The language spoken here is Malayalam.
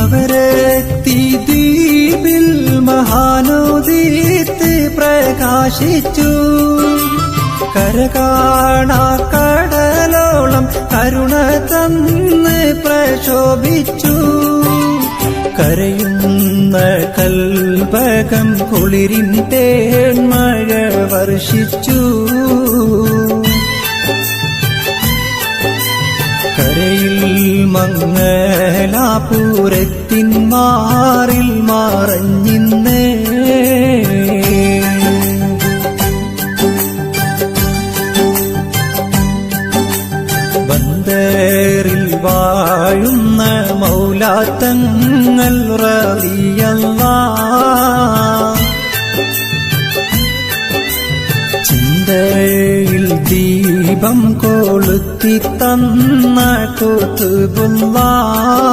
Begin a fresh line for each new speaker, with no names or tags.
അവരെത്തി ദ്വീപിൽ മഹാനോദീത്ത് പ്രകാശിച്ചു. കരകാണാ കടലോളം കരുണ തന്ന് പ്രശോഭിച്ചു. കരയുന്ന കൽപകം കുളിരിൻ തേന്മഴ വർഷിച്ചു. കരയിൽ മംഗലാപുരത്തിൻ മാറിൽ മറഞ്ഞിന്നേ. ബന്ദറിൽ വാഴുന്ന മൗലാത്തങ്ങൾ റളിയല്ലാഹ്. ചിന്തയിൽ ദീപം കൊളുത്തി തന്ന കുതുബുല്ലാഹ്.